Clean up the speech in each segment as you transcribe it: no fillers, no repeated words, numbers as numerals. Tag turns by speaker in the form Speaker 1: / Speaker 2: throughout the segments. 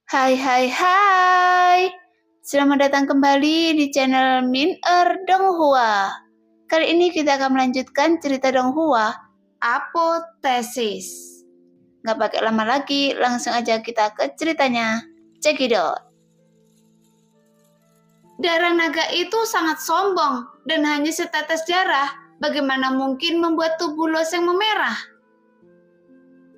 Speaker 1: Hai hai hai. Selamat datang kembali di channel Min Donghua. Kali ini kita akan melanjutkan cerita Donghua, Apotesis. Nggak pakai lama lagi, langsung aja kita ke ceritanya. Check it out. Darah naga itu sangat sombong dan hanya setetes darah. Bagaimana mungkin membuat tubuh Loseng memerah?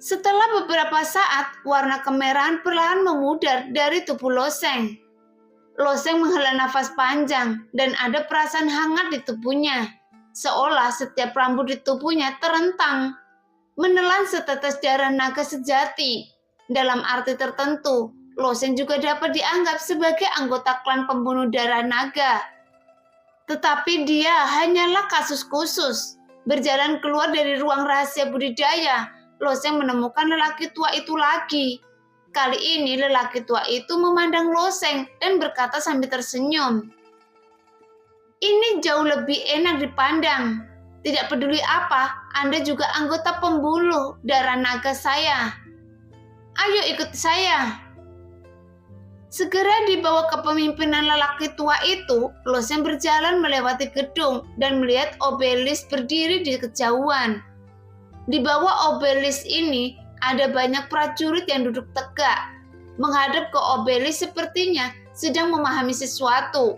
Speaker 1: Setelah beberapa saat, warna kemerahan perlahan memudar dari tubuh Loseng. Loseng menghela nafas panjang dan ada perasaan hangat di tubuhnya, seolah setiap rambut di tubuhnya terentang. Menelan setetes darah naga sejati. Dalam arti tertentu, Loseng juga dapat dianggap sebagai anggota klan pembunuh darah naga. Tetapi dia hanyalah kasus khusus. Berjalan keluar dari ruang rahasia budidaya, Loseng menemukan lelaki tua itu lagi. Kali ini lelaki tua itu memandang Loseng dan berkata sambil tersenyum, "Ini jauh lebih enak dipandang. Tidak peduli apa, Anda juga anggota pembuluh darah naga saya. Ayo ikut saya." Segera di bawah kepemimpinan lelaki tua itu, Loseng berjalan melewati gedung dan melihat obelis berdiri di kejauhan. Di bawah obelis ini ada banyak prajurit yang duduk tegak, menghadap ke obelis sepertinya sedang memahami sesuatu.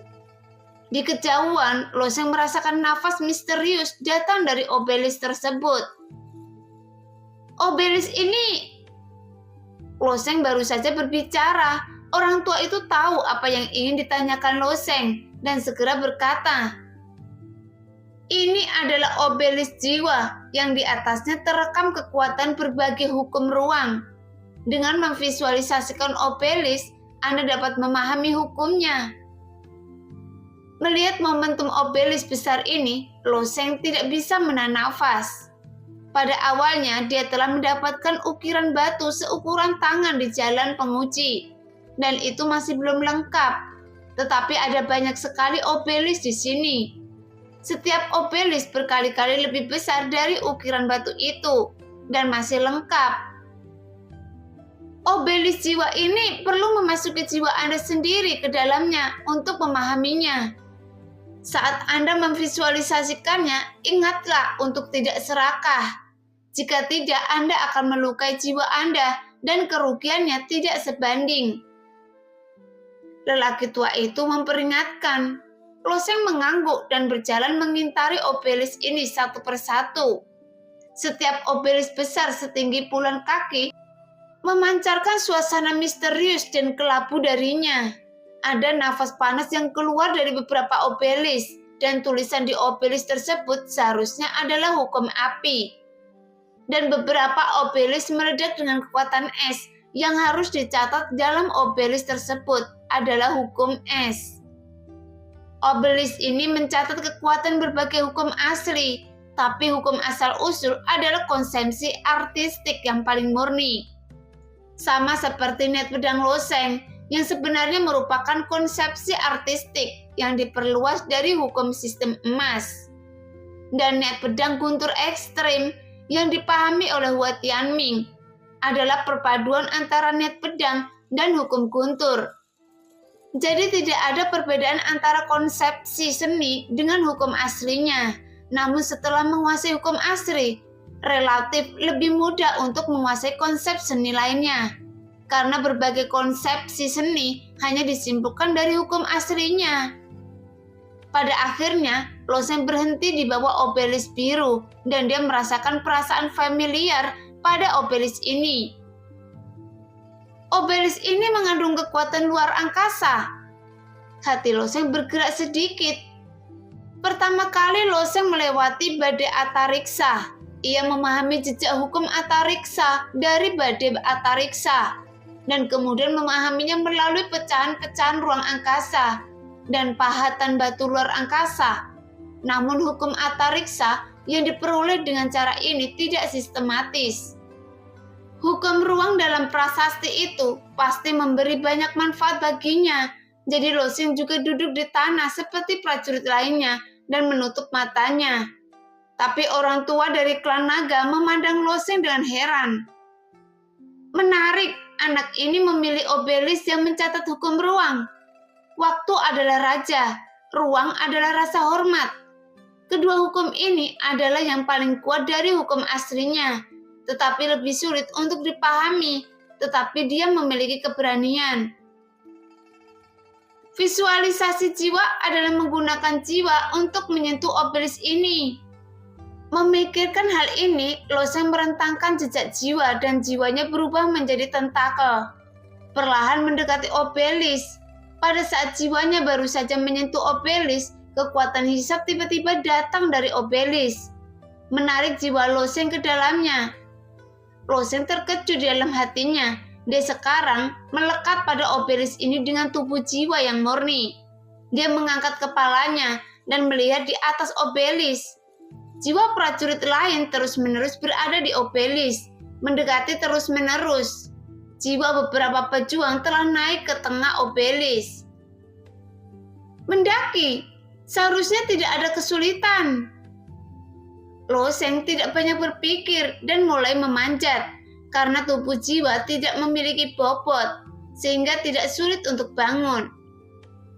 Speaker 1: Di kejauhan, Loseng merasakan nafas misterius datang dari obelis tersebut. Obelis ini, Loseng baru saja berbicara. Orang tua itu tahu apa yang ingin ditanyakan Loseng dan segera berkata, "Ini adalah obelis jiwa yang di atasnya terekam kekuatan berbagai hukum ruang. Dengan memvisualisasikan obelis, Anda dapat memahami hukumnya." Melihat momentum obelis besar ini, Loseng tidak bisa menahan nafas. Pada awalnya, dia telah mendapatkan ukiran batu seukuran tangan di jalan penguji, dan itu masih belum lengkap. Tetapi ada banyak sekali obelis di sini. Setiap obelis berkali-kali lebih besar dari ukiran batu itu dan masih lengkap. Obelis jiwa ini perlu memasuki jiwa Anda sendiri ke dalamnya untuk memahaminya. Saat Anda memvisualisasikannya, ingatlah untuk tidak serakah. Jika tidak, Anda akan melukai jiwa Anda dan kerugiannya tidak sebanding. Lelaki tua itu memperingatkan. Loseng mengangguk dan berjalan mengintari obelis ini satu persatu. Setiap obelis besar setinggi puluhan kaki memancarkan suasana misterius dan kelabu darinya. Ada nafas panas yang keluar dari beberapa obelis, dan tulisan di obelis tersebut seharusnya adalah hukum api. Dan beberapa obelis meledak dengan kekuatan es yang harus dicatat dalam obelis tersebut adalah hukum es. Obelis ini mencatat kekuatan berbagai hukum asli, tapi hukum asal-usul adalah konsepsi artistik yang paling murni. Sama seperti niat pedang Loseng, yang sebenarnya merupakan konsepsi artistik yang diperluas dari hukum sistem emas. Dan niat pedang guntur ekstrim yang dipahami oleh Hua Tianming adalah perpaduan antara niat pedang dan hukum guntur. Jadi tidak ada perbedaan antara konsepsi seni dengan hukum aslinya. Namun setelah menguasai hukum asli, relatif lebih mudah untuk menguasai konsep seni lainnya. Karena berbagai konsepsi seni hanya disimpulkan dari hukum aslinya. Pada akhirnya, Loseng berhenti di bawah obelis biru dan dia merasakan perasaan familiar pada obelis ini. Obelis ini mengandung kekuatan luar angkasa. Hati Loseng bergerak sedikit. Pertama kali Loseng melewati badai Atariksa. Ia memahami jejak hukum Atariksa dari badai Atariksa, dan kemudian memahaminya melalui pecahan-pecahan ruang angkasa dan pahatan batu luar angkasa. Namun hukum Atariksa yang diperoleh dengan cara ini tidak sistematis. Hukum ruang dalam prasasti itu pasti memberi banyak manfaat baginya. Jadi Loseng juga duduk di tanah seperti prajurit lainnya dan menutup matanya. Tapi orang tua dari klan naga memandang Loseng dengan heran. "Menarik, anak ini memilih obelis yang mencatat hukum ruang. Waktu adalah raja, ruang adalah rasa hormat. Kedua hukum ini adalah yang paling kuat dari hukum aslinya, tetapi lebih sulit untuk dipahami, tetapi dia memiliki keberanian. Visualisasi jiwa adalah menggunakan jiwa untuk menyentuh obelis ini. Memikirkan hal ini, Loseng merentangkan jejak jiwa dan jiwanya berubah menjadi tentakel. Perlahan mendekati obelis. Pada saat jiwanya baru saja menyentuh obelis, kekuatan hisab tiba-tiba datang dari obelis, menarik jiwa Loseng ke dalamnya. Loseng terkejut di dalam hatinya. Dia sekarang melekat pada obelis ini dengan tubuh jiwa yang murni. Dia mengangkat kepalanya dan melihat di atas obelis. Jiwa prajurit lain terus-menerus berada di obelis, mendekati terus-menerus. Jiwa beberapa pejuang telah naik ke tengah obelis. Mendaki, seharusnya tidak ada kesulitan. Loseng tidak banyak berpikir dan mulai memanjat, karena tubuh jiwa tidak memiliki bobot, sehingga tidak sulit untuk bangun.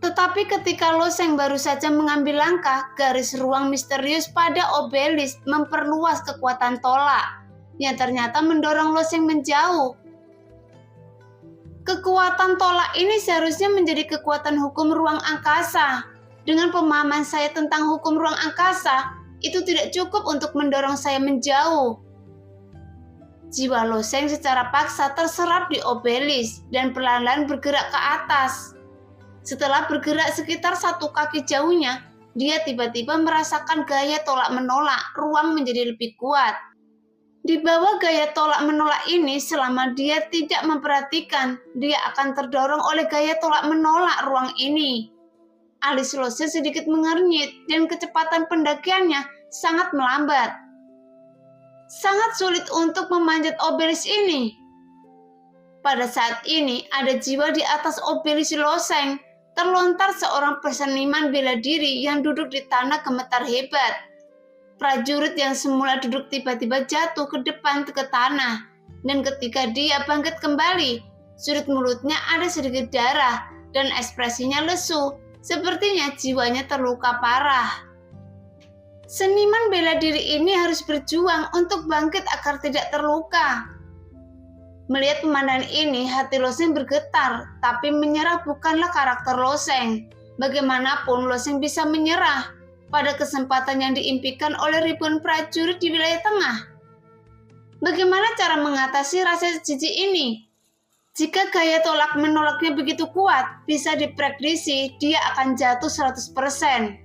Speaker 1: Tetapi ketika Loseng baru saja mengambil langkah, garis ruang misterius pada obelis memperluas kekuatan tolak, yang ternyata mendorong Loseng menjauh. Kekuatan tolak ini seharusnya menjadi kekuatan hukum ruang angkasa. Dengan pemahaman saya tentang hukum ruang angkasa, itu tidak cukup untuk mendorong saya menjauh. Jiwa Loseng secara paksa terserap di obelis dan perlahan-lahan bergerak ke atas. Setelah bergerak sekitar 1 kaki jauhnya, dia tiba-tiba merasakan gaya tolak-menolak ruang menjadi lebih kuat. Di bawah gaya tolak-menolak ini, selama dia tidak memperhatikan, dia akan terdorong oleh gaya tolak-menolak ruang ini. Alis Loseng sedikit mengernyit dan kecepatan pendakiannya sangat melambat. Sangat sulit untuk memanjat obelis ini. Pada saat ini, ada jiwa di atas obelis Loseng. Terlontar seorang peseniman bela diri yang duduk di tanah gemetar hebat. Prajurit yang semula duduk tiba-tiba jatuh ke depan ke tanah. Dan ketika dia bangkit kembali, sudut mulutnya ada sedikit darah dan ekspresinya lesu. Sepertinya jiwanya terluka parah. Seniman bela diri ini harus berjuang untuk bangkit agar tidak terluka. Melihat pemandangan ini, hati Loseng bergetar, tapi menyerah bukanlah karakter Loseng. Bagaimanapun Loseng bisa menyerah pada kesempatan yang diimpikan oleh ribuan prajurit di wilayah tengah. Bagaimana cara mengatasi rasa jijik ini? Jika gaya tolak menolaknya begitu kuat, bisa diprediksi dia akan jatuh 100%.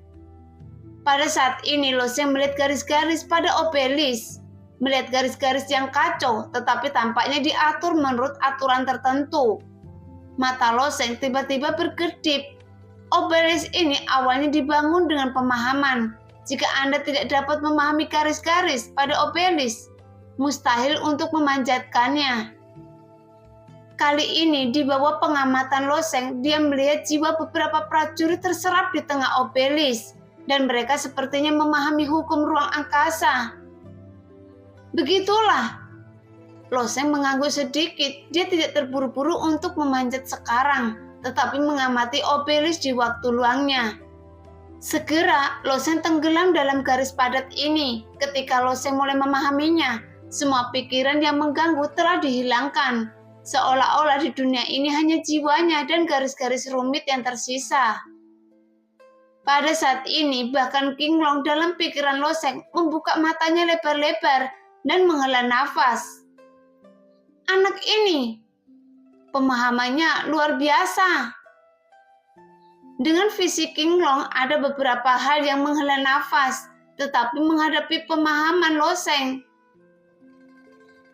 Speaker 1: Pada saat ini Loseng melihat garis-garis pada obelis. Melihat garis-garis yang kacau, tetapi tampaknya diatur menurut aturan tertentu. Mata Loseng tiba-tiba berkedip. Obelis ini awalnya dibangun dengan pemahaman. Jika Anda tidak dapat memahami garis-garis pada obelis, mustahil untuk memanjatkannya. Kali ini di bawah pengamatan Loseng, dia melihat jiwa beberapa prajurit terserap di tengah obelis. Dan mereka sepertinya memahami hukum ruang angkasa. Begitulah. Loseng mengangguk sedikit. Dia tidak terburu-buru untuk memanjat sekarang, tetapi mengamati obelis di waktu luangnya. Segera, Loseng tenggelam dalam garis padat ini. Ketika Loseng mulai memahaminya, semua pikiran yang mengganggu telah dihilangkan. Seolah-olah di dunia ini hanya jiwanya dan garis-garis rumit yang tersisa. Pada saat ini, bahkan King Long dalam pikiran Loseng membuka matanya lebar-lebar dan menghela nafas. Anak ini, pemahamannya luar biasa. Dengan visi King Long, ada beberapa hal yang menghela nafas, tetapi menghadapi pemahaman Loseng.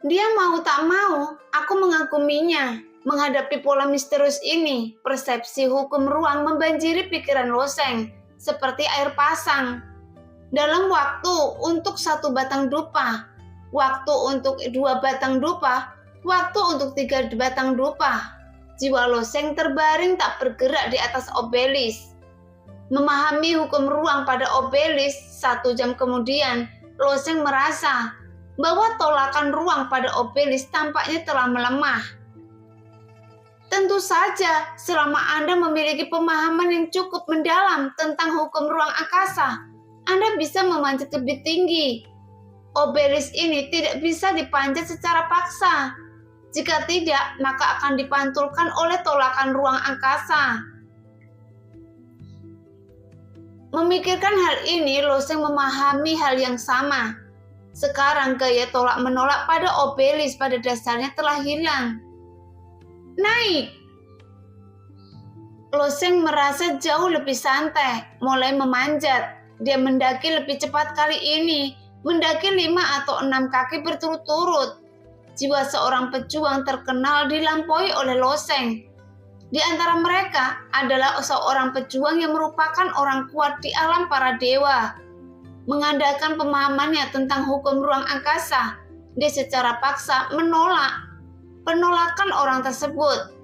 Speaker 1: Dia mau tak mau, aku mengaguminya. Menghadapi pola misterius ini, persepsi hukum ruang membanjiri pikiran Loseng, seperti air pasang. Dalam waktu untuk 1 batang dupa, waktu untuk 2 batang dupa, waktu untuk 3 batang dupa, jiwa Loseng terbaring tak bergerak di atas obelis. Memahami hukum ruang pada obelis, 1 jam kemudian, Loseng merasa bahwa tolakan ruang pada obelis tampaknya telah melemah. Tentu saja, selama Anda memiliki pemahaman yang cukup mendalam tentang hukum ruang angkasa, Anda bisa memanjat lebih tinggi. Obelisk ini tidak bisa dipanjat secara paksa. Jika tidak, maka akan dipantulkan oleh tolakan ruang angkasa. Memikirkan hal ini, Loseng memahami hal yang sama. Sekarang gaya tolak-menolak pada obelisk pada dasarnya telah hilang. Naik! Loseng merasa jauh lebih santai, mulai memanjat. Dia mendaki lebih cepat kali ini, mendaki 5 atau 6 kaki berturut-turut. Jiwa seorang pejuang terkenal dilampaui oleh Loseng. Di antara mereka adalah seorang pejuang yang merupakan orang kuat di alam para dewa. Mengandalkan pemahamannya tentang hukum ruang angkasa, dia secara paksa menolak penolakan orang tersebut.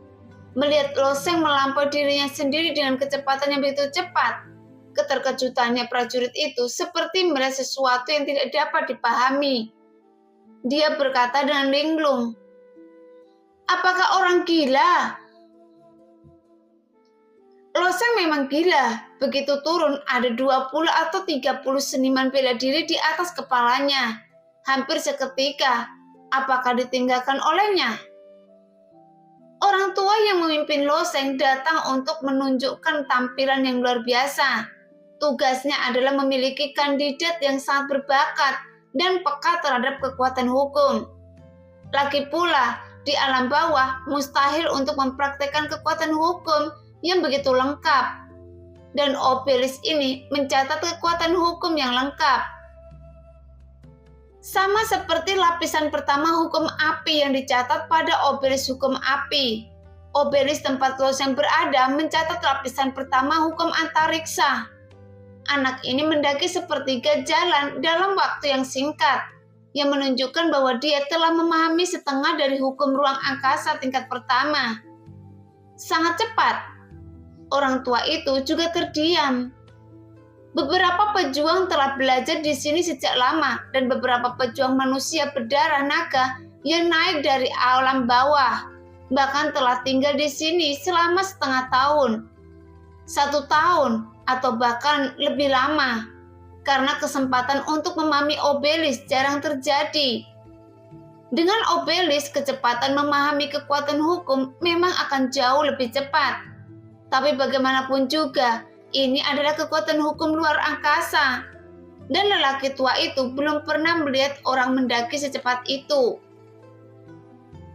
Speaker 1: Melihat Loseng melampaui dirinya sendiri dengan kecepatan yang begitu cepat, keterkejutannya prajurit itu seperti melihat sesuatu yang tidak dapat dipahami. Dia berkata dengan linglung, "Apakah orang gila?" Loseng memang gila. Begitu turun, ada 20 atau 30 seniman bela diri di atas kepalanya. Hampir seketika, apakah ditinggalkan olehnya? Orang tua yang memimpin Loseng datang untuk menunjukkan tampilan yang luar biasa. Tugasnya adalah memiliki kandidat yang sangat berbakat dan peka terhadap kekuatan hukum. Lagi pula, di alam bawah mustahil untuk mempraktekkan kekuatan hukum yang begitu lengkap. Dan obelisk ini mencatat kekuatan hukum yang lengkap. Sama seperti lapisan pertama hukum api yang dicatat pada obelisk hukum api. Obelisk tempat Loseng berada mencatat lapisan pertama hukum antariksa. Anak ini mendaki sepertiga jalan dalam waktu yang singkat, yang menunjukkan bahwa dia telah memahami setengah dari hukum ruang angkasa tingkat pertama. Sangat cepat. Orang tua itu juga terdiam. Beberapa pejuang telah belajar di sini sejak lama, dan beberapa pejuang manusia berdarah naga yang naik dari alam bawah, bahkan telah tinggal di sini selama setengah tahun, 1 tahun, atau bahkan lebih lama. Karena kesempatan untuk memahami obelisk jarang terjadi. Dengan obelisk, kecepatan memahami kekuatan hukum memang akan jauh lebih cepat. Tapi bagaimanapun juga, ini adalah kekuatan hukum luar angkasa. Dan lelaki tua itu belum pernah melihat orang mendaki secepat itu.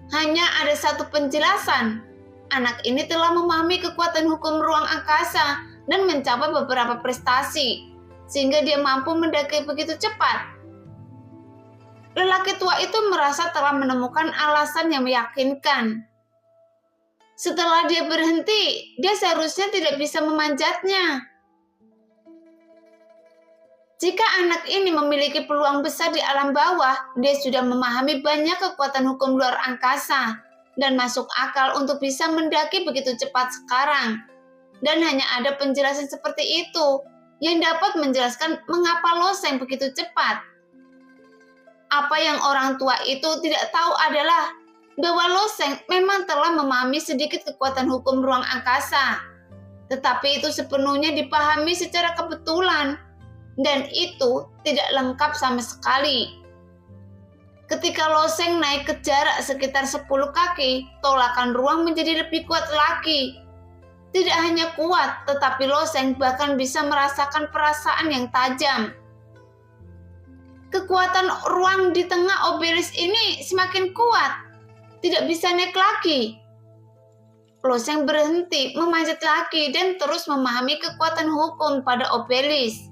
Speaker 1: Hanya ada satu penjelasan. Anak ini telah memahami kekuatan hukum ruang angkasa dan mencapai beberapa prestasi, sehingga dia mampu mendaki begitu cepat. Lelaki tua itu merasa telah menemukan alasan yang meyakinkan. Setelah dia berhenti, dia seharusnya tidak bisa memanjatnya. Jika anak ini memiliki peluang besar di alam bawah, dia sudah memahami banyak kekuatan hukum luar angkasa dan masuk akal untuk bisa mendaki begitu cepat sekarang. Dan hanya ada penjelasan seperti itu yang dapat menjelaskan mengapa Loseng begitu cepat. Apa yang orang tua itu tidak tahu adalah bahwa Loseng memang telah memahami sedikit kekuatan hukum ruang angkasa, tetapi itu sepenuhnya dipahami secara kebetulan, dan itu tidak lengkap sama sekali. Ketika Loseng naik ke jarak sekitar 10 kaki, tolakan ruang menjadi lebih kuat lagi. Tidak hanya kuat, tetapi Loseng bahkan bisa merasakan perasaan yang tajam. Kekuatan ruang di tengah obelisk ini semakin kuat. Tidak bisa naik lagi. Loseng berhenti memanjat lagi dan terus memahami kekuatan hukum pada obelisk.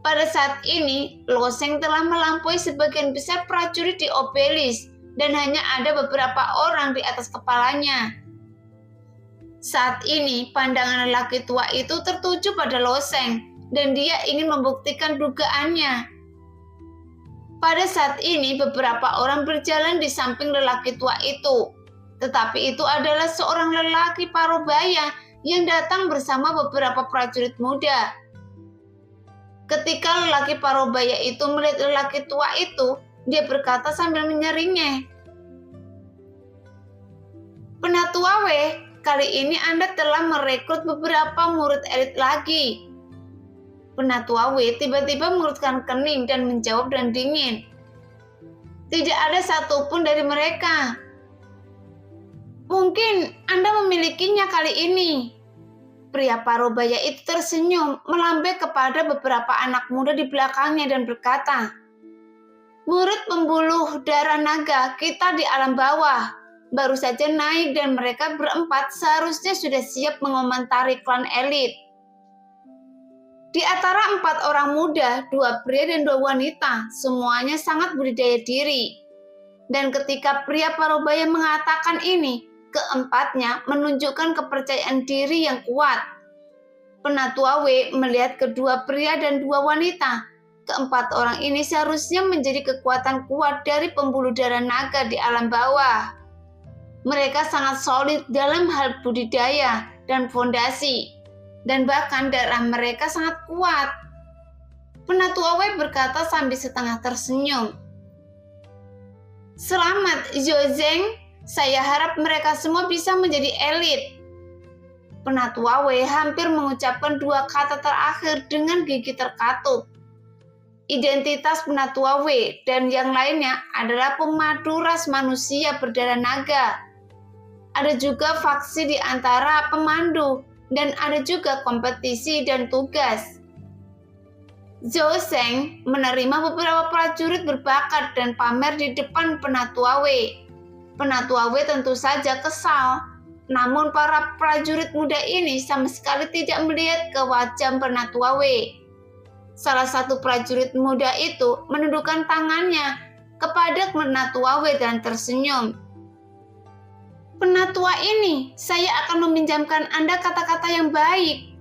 Speaker 1: Pada saat ini, Loseng telah melampaui sebagian besar prajurit di obelisk dan hanya ada beberapa orang di atas kepalanya. Saat ini, pandangan lelaki tua itu tertuju pada Loseng dan dia ingin membuktikan dugaannya. Pada saat ini, beberapa orang berjalan di samping lelaki tua itu. Tetapi itu adalah seorang lelaki parubaya yang datang bersama beberapa prajurit muda. Ketika lelaki parubaya itu melihat lelaki tua itu, dia berkata sambil menyeringnya, Penatua Wei, kali ini Anda telah merekrut beberapa murid elit lagi. Penatua Wei tiba-tiba mengerutkan kening dan menjawab dengan dingin. Tidak ada satupun dari mereka. Mungkin Anda memilikinya kali ini. Pria parubaya itu tersenyum, melambai kepada beberapa anak muda di belakangnya dan berkata, "Murid pembuluh darah naga kita di alam bawah baru saja naik dan mereka berempat seharusnya sudah siap mengomentari klan elit." Di antara 4 orang muda, 2 pria dan 2 wanita, semuanya sangat berdaya diri. Dan ketika pria parubaya mengatakan ini, keempatnya menunjukkan kepercayaan diri yang kuat. Penatua Wei melihat kedua pria dan 2 wanita. Keempat orang ini seharusnya menjadi kekuatan kuat dari pembuluh darah naga di alam bawah. Mereka sangat solid dalam hal budidaya dan fondasi, dan bahkan darah mereka sangat kuat. Penatua Wei berkata sambil setengah tersenyum. "Selamat, Zhou Zeng. Saya harap mereka semua bisa menjadi elit." Penatua Wei hampir mengucapkan 2 kata terakhir dengan gigi terkatup. Identitas Penatua Wei dan yang lainnya adalah pemadu ras manusia berdarah naga. Ada juga faksi di antara pemandu, dan ada juga kompetisi dan tugas. Zhou Zeng menerima beberapa prajurit berbakat dan pamer di depan Penatua Wei. Penatua Wei tentu saja kesal, namun para prajurit muda ini sama sekali tidak melihat ke wajah Penatua Wei. Salah satu prajurit muda itu menundukkan tangannya kepada Penatua Wei dan tersenyum. "Penatua ini, saya akan meminjamkan Anda kata-kata yang baik."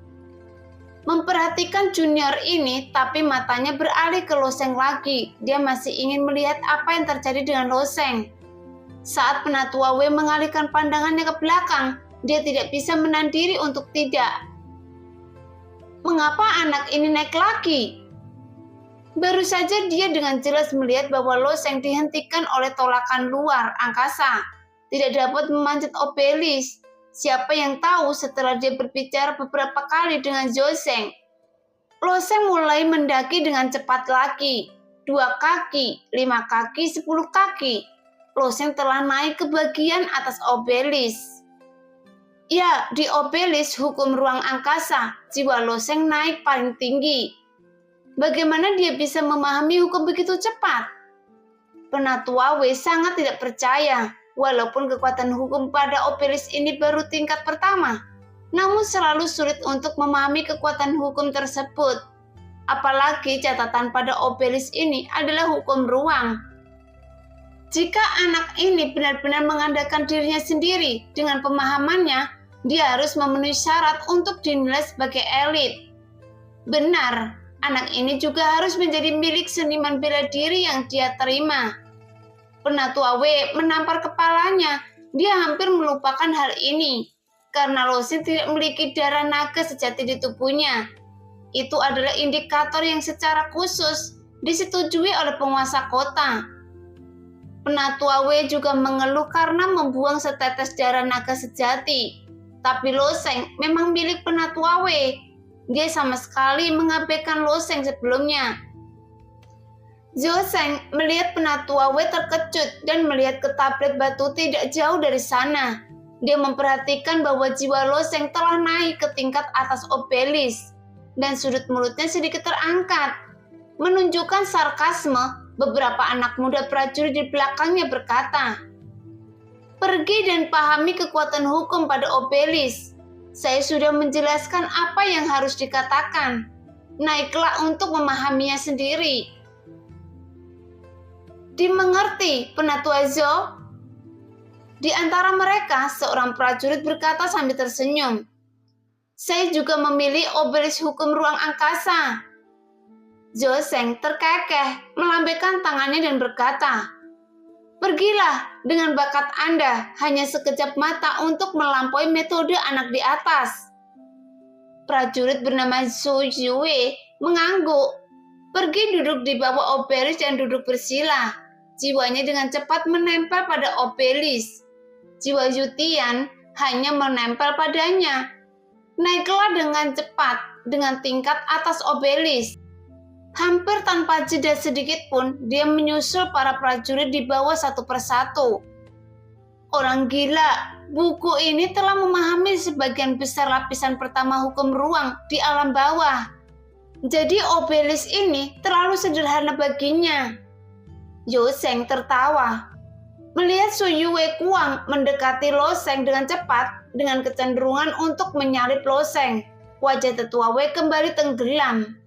Speaker 1: Memperhatikan junior ini, tapi matanya beralih ke Lo Sheng lagi. Dia masih ingin melihat apa yang terjadi dengan Lo Sheng. Saat Penatua Wei mengalihkan pandangannya ke belakang, dia tidak bisa menahan diri untuk tidak. Mengapa anak ini naik lagi? Baru saja dia dengan jelas melihat bahwa Lo Sheng dihentikan oleh tolakan luar angkasa. Tidak dapat memanjat obelis. Siapa yang tahu setelah dia berbicara beberapa kali dengan Zhou Zeng. Lo Sheng mulai mendaki dengan cepat lagi. 2 kaki, 5 kaki, 10 kaki. Lo Sheng telah naik ke bagian atas obelis. Ya, di obelis hukum ruang angkasa, jiwa Lo Sheng naik paling tinggi. Bagaimana dia bisa memahami hukum begitu cepat? Penatua Wei sangat tidak percaya. Walaupun kekuatan hukum pada obelis ini baru tingkat pertama, namun selalu sulit untuk memahami kekuatan hukum tersebut. Apalagi catatan pada obelis ini adalah hukum ruang. Jika anak ini benar-benar mengandalkan dirinya sendiri dengan pemahamannya, dia harus memenuhi syarat untuk dinilai sebagai elit. Benar, anak ini juga harus menjadi milik seniman bela diri yang dia terima. Penatua Wei menampar kepalanya. Dia hampir melupakan hal ini karena Lo Sheng tidak memiliki darah naga sejati di tubuhnya. Itu adalah indikator yang secara khusus disetujui oleh penguasa kota. Penatua Wei juga mengeluh karena membuang setetes darah naga sejati. Tapi Lo Sheng memang milik Penatua Wei. Dia sama sekali mengabaikan Lo Sheng sebelumnya. Zhou Zeng melihat Penatua Wei terkejut dan melihat ke tablet batu tidak jauh dari sana. Dia memperhatikan bahwa jiwa Lo Sheng telah naik ke tingkat atas obelis dan sudut mulutnya sedikit terangkat. Menunjukkan sarkasme, beberapa anak muda prajurit di belakangnya berkata, "Pergi dan pahami kekuatan hukum pada obelis. Saya sudah menjelaskan apa yang harus dikatakan. Naiklah untuk memahaminya sendiri." "Dimengerti, Penatua Zhou?" Di antara mereka, seorang prajurit berkata sambil tersenyum. "Saya juga memilih obelis hukum ruang angkasa." Zhou Zeng terkekeh, melambaikan tangannya dan berkata, "Pergilah dengan bakat Anda hanya sekejap mata untuk melampaui metode anak di atas." Prajurit bernama Zhou Yue mengangguk. Pergi duduk di bawah obelis dan duduk bersila. Jiwanya dengan cepat menempel pada obelis. jiwa Yutian hanya menempel padanya. Naiklah dengan cepat dengan tingkat atas obelis. Hampir tanpa jeda sedikit pun, dia menyusul para prajurit di bawah satu persatu. Orang gila, buku ini telah memahami sebagian besar lapisan pertama hukum ruang di alam bawah. Jadi obelis ini terlalu sederhana baginya. Yoseng tertawa. Melihat Su Yue Kuang mendekati Loseng dengan cepat, dengan kecenderungan untuk menyalip Loseng, wajah tetua Wei kembali tenggelam.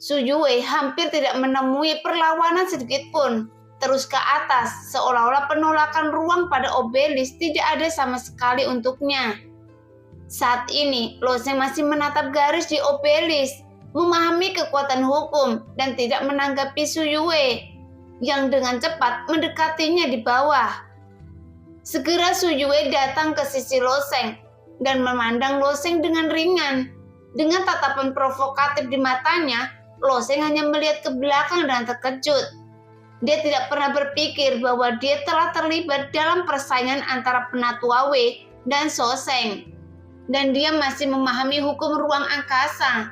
Speaker 1: Su Yue hampir tidak menemui perlawanan sedikit pun, terus ke atas, seolah-olah penolakan ruang pada obelis tidak ada sama sekali untuknya. Saat ini, Loseng masih menatap garis di obelis, memahami kekuatan hukum, dan tidak menanggapi Su Yue yang dengan cepat mendekatinya di bawah. Segera Su Yue datang ke sisi Loseng dan memandang Loseng dengan ringan. Dengan tatapan provokatif di matanya, Loseng hanya melihat ke belakang dan terkejut. Dia tidak pernah berpikir bahwa dia telah terlibat dalam persaingan antara Penatua Wei dan Soseng. Dan dia masih memahami hukum ruang angkasa.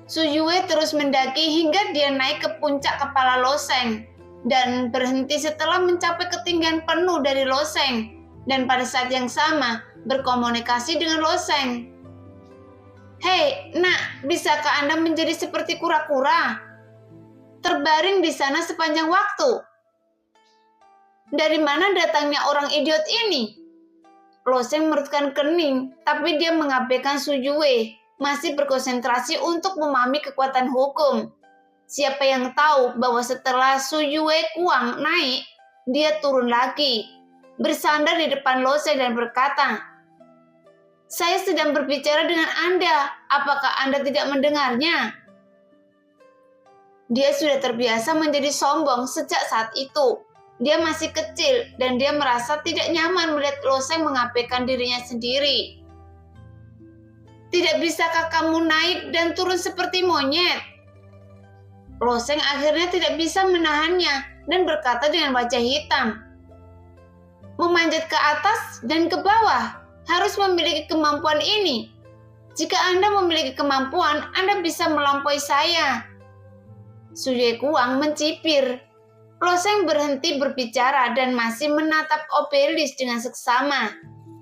Speaker 1: Su Yue terus mendaki hingga dia naik ke puncak kepala Loseng dan berhenti setelah mencapai ketinggian penuh dari Loseng, dan pada saat yang sama berkomunikasi dengan Loseng. "Hei, nak, bisakah Anda menjadi seperti kura-kura? Terbaring di sana sepanjang waktu. Dari mana datangnya orang idiot ini?" Loseng merutkan kening, tapi dia mengabaikan Su Yue, masih berkonsentrasi untuk memahami kekuatan hukum. Siapa yang tahu bahwa setelah Su Yue Kuang naik, dia turun lagi, bersandar di depan Loseng dan berkata, "Saya sedang berbicara dengan Anda, apakah Anda tidak mendengarnya?" Dia sudah terbiasa menjadi sombong sejak saat itu. Dia masih kecil dan dia merasa tidak nyaman melihat Loseng mengabaikan dirinya sendiri. "Tidak bisakah kamu naik dan turun seperti monyet?" Loseng akhirnya tidak bisa menahannya dan berkata dengan wajah hitam, "Memanjat ke atas dan ke bawah harus memiliki kemampuan ini. Jika Anda memiliki kemampuan, Anda bisa melampaui saya." Su Yue Kuang mencibir. Loseng berhenti berbicara dan masih menatap obelis dengan seksama.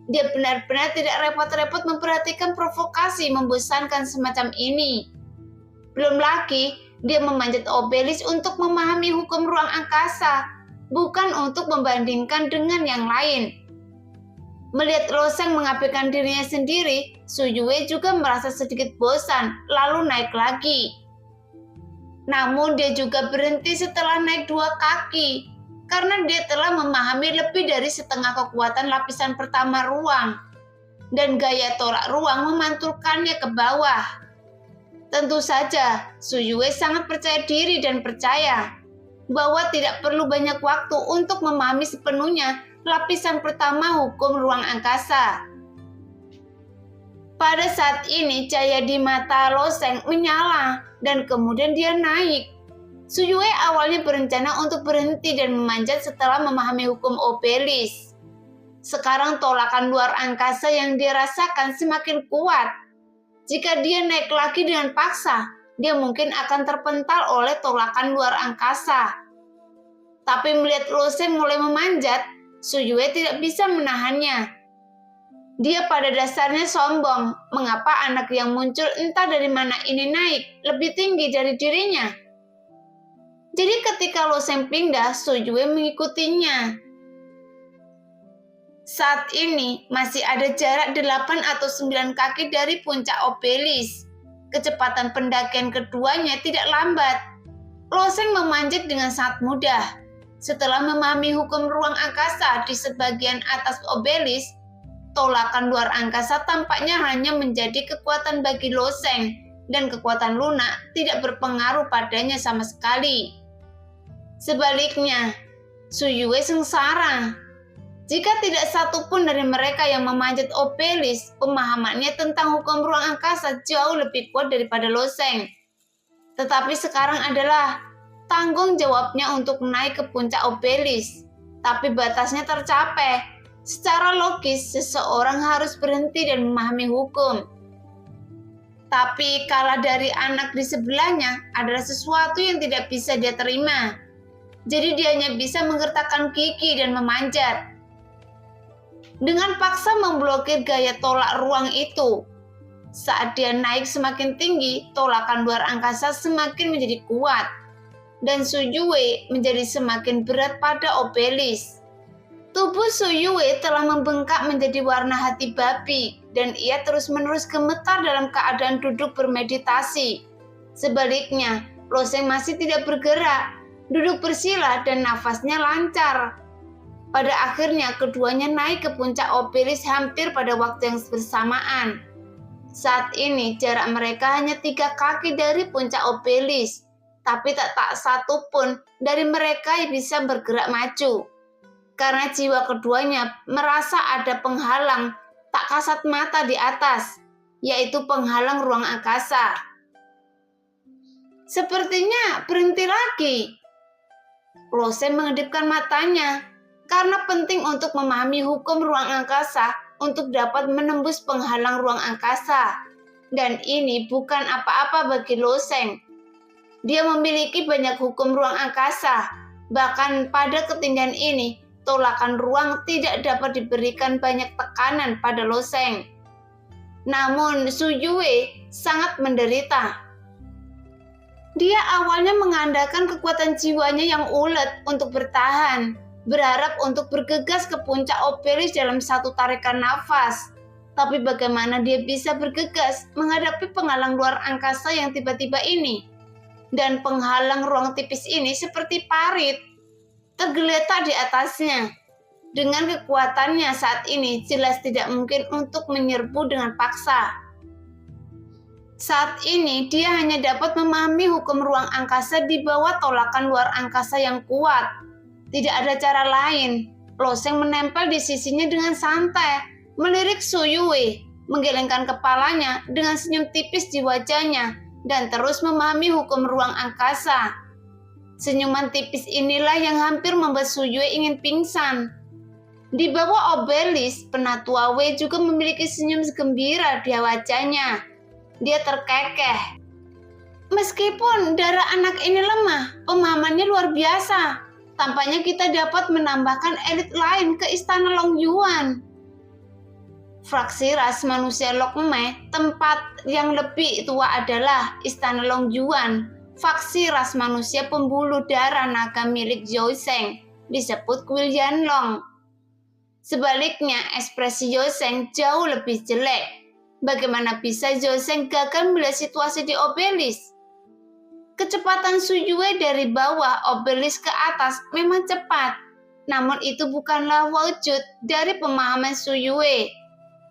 Speaker 1: Dia benar-benar tidak repot-repot memperhatikan provokasi membosankan semacam ini. Belum lagi, dia memanjat obelis untuk memahami hukum ruang angkasa, bukan untuk membandingkan dengan yang lain. Melihat Loseng mengabaikan dirinya sendiri, Su Yue juga merasa sedikit bosan, lalu naik lagi. Namun dia juga berhenti setelah naik 2 kaki, karena dia telah memahami lebih dari setengah kekuatan lapisan pertama ruang, dan gaya torak ruang memantulkannya ke bawah. Tentu saja, Su Yue sangat percaya diri dan percaya bahwa tidak perlu banyak waktu untuk memahami sepenuhnya lapisan pertama hukum ruang angkasa. Pada saat ini, cahaya di mata Loseng menyala, dan kemudian dia naik. Su Yue awalnya berencana untuk berhenti dan memanjat setelah memahami hukum obelis. Sekarang tolakan luar angkasa yang dia rasakan semakin kuat. Jika dia naik lagi dengan paksa, dia mungkin akan terpental oleh tolakan luar angkasa. Tapi melihat Loseng mulai memanjat, Su Yue tidak bisa menahannya. Dia pada dasarnya sombong. Mengapa anak yang muncul entah dari mana ini naik lebih tinggi dari dirinya? Jadi ketika Loseng pindah, Su Yue mengikutinya. Saat ini masih ada jarak 8 atau 9 kaki dari puncak obelis. Kecepatan pendakian keduanya tidak lambat. Loseng memanjat dengan sangat mudah. Setelah memahami hukum ruang angkasa di sebagian atas obelis, tolakan luar angkasa tampaknya hanya menjadi kekuatan bagi Loseng, dan kekuatan lunak tidak berpengaruh padanya sama sekali. Sebaliknya, Su Yue sengsara. Jika tidak satu pun dari mereka yang memanjat obelis, pemahamannya tentang hukum ruang angkasa jauh lebih kuat daripada Loseng. Tetapi sekarang adalah tanggung jawabnya untuk naik ke puncak obelis. Tapi batasnya tercapai. Secara logis, seseorang harus berhenti dan memahami hukum. Tapi kala dari anak di sebelahnya adalah sesuatu yang tidak bisa dia terima. Jadi dia hanya bisa menggertakkan gigi dan memanjat. Dengan paksa memblokir gaya tolak ruang itu. Saat dia naik semakin tinggi, tolakan luar angkasa semakin menjadi kuat. Dan Su Yue menjadi semakin berat pada Obelisk. Tubuh Su Yue telah membengkak menjadi warna hati babi dan ia terus-menerus gemetar dalam keadaan duduk bermeditasi. Sebaliknya, Lo Sheng masih tidak bergerak, duduk bersila dan nafasnya lancar. Pada akhirnya keduanya naik ke puncak Obelisk hampir pada waktu yang bersamaan. Saat ini jarak mereka hanya 3 kaki dari puncak Obelisk, tapi tak satu pun dari mereka yang bisa bergerak maju. Karena jiwa keduanya merasa ada penghalang tak kasat mata di atas, yaitu penghalang ruang angkasa. Sepertinya berhenti lagi. Lo Sheng mengedipkan matanya, karena penting untuk memahami hukum ruang angkasa untuk dapat menembus penghalang ruang angkasa. Dan ini bukan apa-apa bagi Lo Sheng. Dia memiliki banyak hukum ruang angkasa, bahkan pada ketinggian ini, tolakan ruang tidak dapat diberikan banyak tekanan pada Lo Sheng. Namun Su Yue sangat menderita. Dia awalnya mengandalkan kekuatan jiwanya yang ulet untuk bertahan, berharap untuk bergegas ke puncak Obelisk dalam satu tarikan nafas. Tapi bagaimana dia bisa bergegas menghadapi penghalang luar angkasa yang tiba-tiba ini? Dan penghalang ruang tipis ini seperti parit tergeletak di atasnya. Dengan kekuatannya saat ini jelas tidak mungkin untuk menyerbu dengan paksa. Saat ini dia hanya dapat memahami hukum ruang angkasa di bawah tolakan luar angkasa yang kuat. Tidak ada cara lain. Lo Sheng menempel di sisinya dengan santai, melirik Su Yue, menggelengkan kepalanya dengan senyum tipis di wajahnya, dan terus memahami hukum ruang angkasa. Senyuman tipis inilah yang hampir membuat Su Yue ingin pingsan. Di bawah Obelisk, Penatua Wei juga memiliki senyum gembira di wajahnya. Dia terkekeh. Meskipun darah anak ini lemah, pemahamannya luar biasa. Tampaknya kita dapat menambahkan elit lain ke istana Long Yuan. Fraksi ras manusia Lok Me, tempat yang lebih tua adalah istana Long Yuan. Faksi ras manusia pembuluh darah naga milik Zhou Sheng disebut Kuil Yanlong. Sebaliknya, ekspresi Zhou Sheng jauh lebih jelek. Bagaimana bisa Zhou Sheng gagal melihat situasi di Obelisk? Kecepatan Su Yue dari bawah Obelisk ke atas memang cepat, namun itu bukanlah wujud dari pemahaman Su Yue.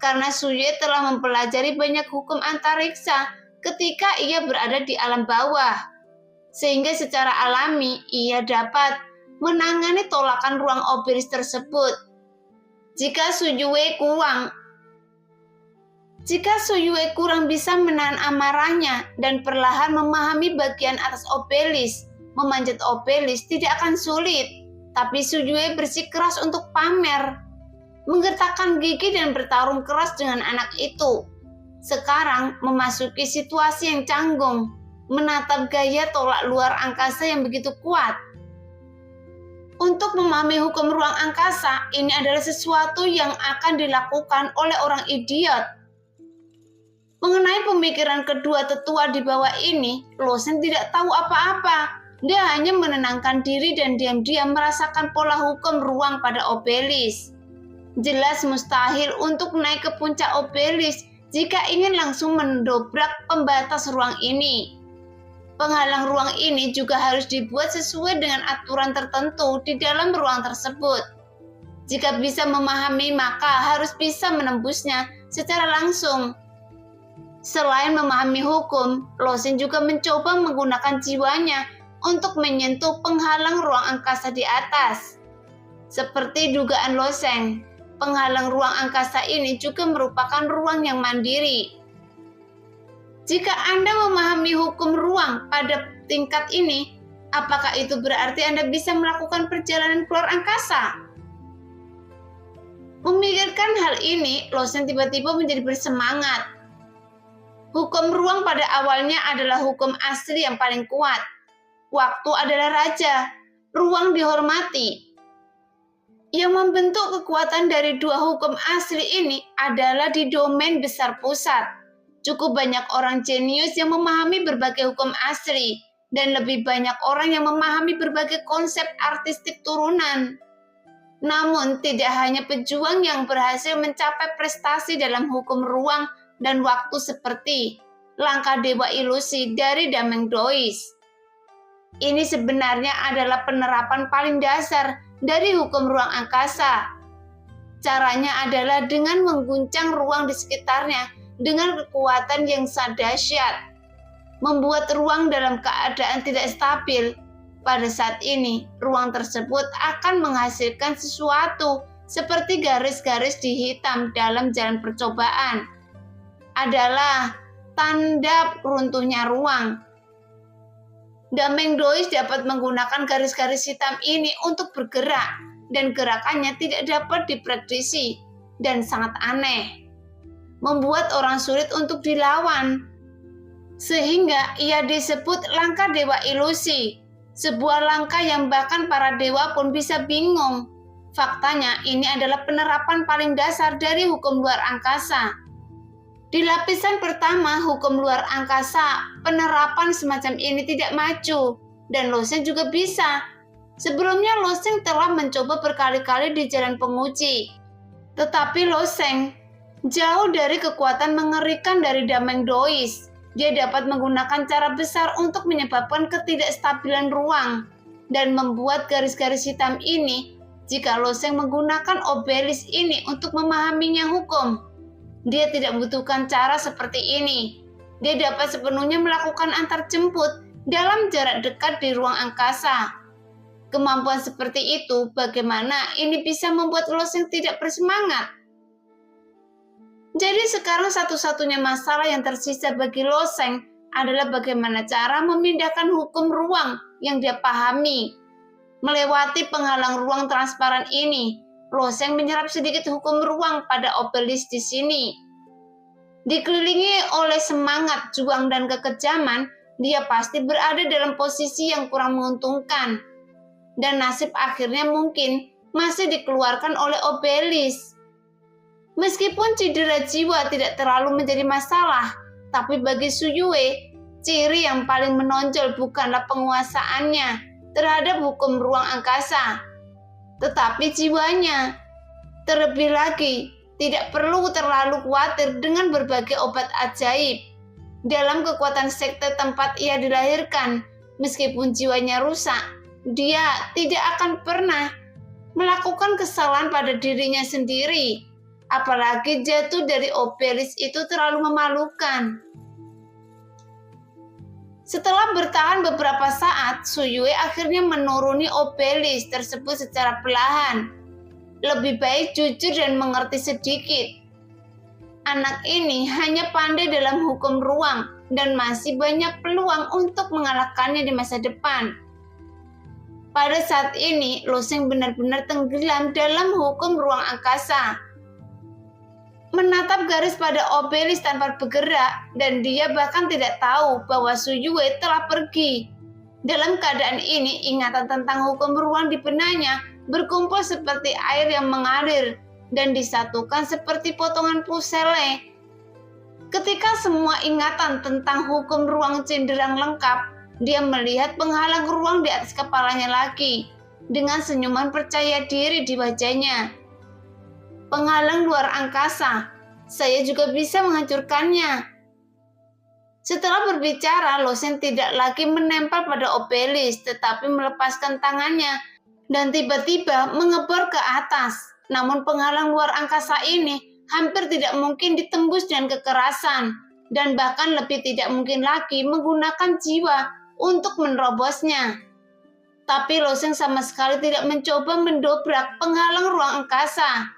Speaker 1: Karena Su Yue telah mempelajari banyak hukum antariksa ketika ia berada di alam bawah. Sehingga secara alami ia dapat menangani tolakan ruang Obelisk tersebut. Jika Su Yue kurang bisa menahan amarahnya dan perlahan memahami bagian atas Obelisk, memanjat Obelisk tidak akan sulit. Tapi Su Yue bersikeras untuk pamer, menggertakkan gigi dan bertarung keras dengan anak itu. Sekarang memasuki situasi yang canggung, menatap gaya tolak luar angkasa yang begitu kuat. Untuk memahami hukum ruang angkasa, ini adalah sesuatu yang akan dilakukan oleh orang idiot. Mengenai pemikiran kedua tetua di bawah ini, Lo Sheng tidak tahu apa-apa. Dia hanya menenangkan diri dan diam-diam merasakan pola hukum ruang pada Obelisk. Jelas mustahil untuk naik ke puncak Obelisk jika ingin langsung mendobrak pembatas ruang ini. Penghalang ruang ini juga harus dibuat sesuai dengan aturan tertentu di dalam ruang tersebut. Jika bisa memahami, maka harus bisa menembusnya secara langsung. Selain memahami hukum, Lo Sheng juga mencoba menggunakan jiwanya untuk menyentuh penghalang ruang angkasa di atas. Seperti dugaan Lo Sheng, penghalang ruang angkasa ini juga merupakan ruang yang mandiri. Jika Anda memahami hukum ruang pada tingkat ini, apakah itu berarti Anda bisa melakukan perjalanan keluar angkasa? Memikirkan hal ini, Loseng tiba-tiba menjadi bersemangat. Hukum ruang pada awalnya adalah hukum asli yang paling kuat. Waktu adalah raja, ruang dihormati. Yang membentuk kekuatan dari dua hukum asli ini adalah di domain besar pusat. Cukup banyak orang jenius yang memahami berbagai hukum asli, dan lebih banyak orang yang memahami berbagai konsep artistik turunan. Namun, tidak hanya pejuang yang berhasil mencapai prestasi dalam hukum ruang dan waktu seperti langkah dewa ilusi dari Dameng Dois. Ini sebenarnya adalah penerapan paling dasar dari hukum ruang angkasa. Caranya adalah dengan mengguncang ruang di sekitarnya dengan kekuatan yang sangat dahsyat, membuat ruang dalam keadaan tidak stabil. Pada saat ini, ruang tersebut akan menghasilkan sesuatu seperti garis-garis di hitam dalam jalan percobaan. Adalah tanda runtuhnya ruang. Dameng Dois dapat menggunakan garis-garis hitam ini untuk bergerak, dan gerakannya tidak dapat diprediksi dan sangat aneh, membuat orang sulit untuk dilawan. Sehingga ia disebut langkah dewa ilusi. Sebuah langkah yang bahkan para dewa pun bisa bingung. Faktanya, ini adalah penerapan paling dasar dari hukum luar angkasa. Di lapisan pertama hukum luar angkasa, penerapan semacam ini tidak maju, dan Loseng juga bisa. Sebelumnya Loseng telah mencoba berkali-kali di jalan penguji. Tetapi Loseng jauh dari kekuatan mengerikan dari Dameng Dois. Dia dapat menggunakan cara besar untuk menyebabkan ketidakstabilan ruang dan membuat garis-garis hitam ini. Jika Loseng menggunakan obelis ini untuk memahaminya hukum, dia tidak membutuhkan cara seperti ini. Dia dapat sepenuhnya melakukan antarjemput dalam jarak dekat di ruang angkasa. Kemampuan seperti itu, bagaimana ini bisa membuat Loseng tidak bersemangat? Jadi sekarang satu-satunya masalah yang tersisa bagi Loseng adalah bagaimana cara memindahkan hukum ruang yang dia pahami. Melewati penghalang ruang transparan ini, Loseng menyerap sedikit hukum ruang pada obelis di sini. Dikelilingi oleh semangat, juang, dan kekejaman, dia pasti berada dalam posisi yang kurang menguntungkan. Dan nasib akhirnya mungkin masih dikeluarkan oleh obelis. Meskipun cedera jiwa tidak terlalu menjadi masalah, tapi bagi Su Yue, ciri yang paling menonjol bukanlah penguasaannya terhadap hukum ruang angkasa, tetapi jiwanya. Terlebih lagi, tidak perlu terlalu khawatir dengan berbagai obat ajaib. Dalam kekuatan sekte tempat ia dilahirkan, meskipun jiwanya rusak, dia tidak akan pernah melakukan kesalahan pada dirinya sendiri. Apalagi jatuh dari obelis itu terlalu memalukan. Setelah bertahan beberapa saat, Su Yue akhirnya menuruni obelis tersebut secara perlahan. Lebih baik jujur dan mengerti sedikit. Anak ini hanya pandai dalam hukum ruang dan masih banyak peluang untuk mengalahkannya di masa depan. Pada saat ini, Loseng benar-benar tenggelam dalam hukum ruang angkasa. Menatap garis pada obelis tanpa bergerak, dan dia bahkan tidak tahu bahwa Su Yue telah pergi. Dalam keadaan ini, ingatan tentang hukum ruang di benaknya berkumpul seperti air yang mengalir dan disatukan seperti potongan pusele. Ketika semua ingatan tentang hukum ruang cenderung lengkap, dia melihat penghalang ruang di atas kepalanya lagi, dengan senyuman percaya diri di wajahnya. Penghalang luar angkasa, saya juga bisa menghancurkannya. Setelah berbicara, Loseng tidak lagi menempel pada obelis, tetapi melepaskan tangannya dan tiba-tiba mengebor ke atas. Namun penghalang luar angkasa ini hampir tidak mungkin ditembus dengan kekerasan, dan bahkan lebih tidak mungkin lagi menggunakan jiwa untuk menerobosnya. Tapi Loseng sama sekali tidak mencoba mendobrak penghalang ruang angkasa.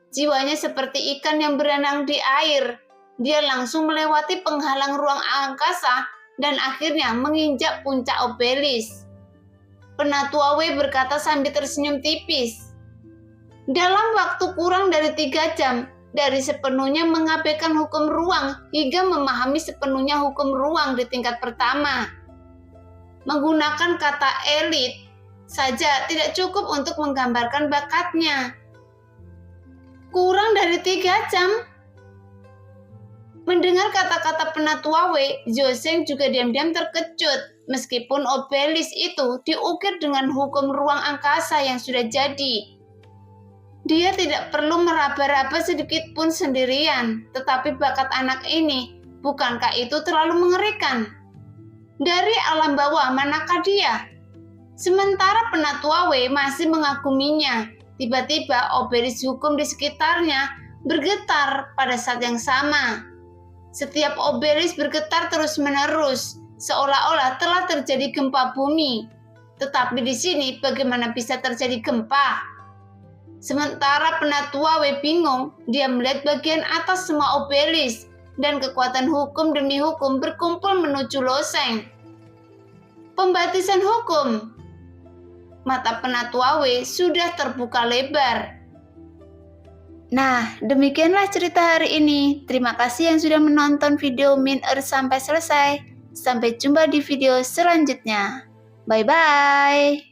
Speaker 1: Jiwanya seperti ikan yang berenang di air. Dia langsung melewati penghalang ruang angkasa dan akhirnya menginjak puncak obelis. Penatua Wei berkata sambil tersenyum tipis, Dalam waktu kurang dari 3 jam, dari sepenuhnya mengabaikan hukum ruang hingga memahami sepenuhnya hukum ruang di tingkat pertama. Menggunakan kata elit saja tidak cukup untuk menggambarkan bakatnya. Kurang dari 3 jam. Mendengar kata-kata Penatua W, Zhou juga diam-diam terkejut, meskipun obelis itu diukir dengan hukum ruang angkasa yang sudah jadi. Dia tidak perlu meraba-raba sedikit pun sendirian, tetapi bakat anak ini, bukankah itu terlalu mengerikan? Dari alam bawah manakah dia? Sementara Penatua W masih mengaguminya, tiba-tiba obelis hukum di sekitarnya bergetar pada saat yang sama. Setiap obelis bergetar terus-menerus, seolah-olah telah terjadi gempa bumi. Tetapi di sini bagaimana bisa terjadi gempa? Sementara Penatua W bingung, dia melihat bagian atas semua obelis, dan kekuatan hukum demi hukum berkumpul menuju loseng. Pembaptisan hukum. Mata Penatua W sudah terbuka lebar. Nah, demikianlah cerita hari ini. Terima kasih yang sudah menonton video Min Earth sampai selesai. Sampai jumpa di video selanjutnya. Bye-bye.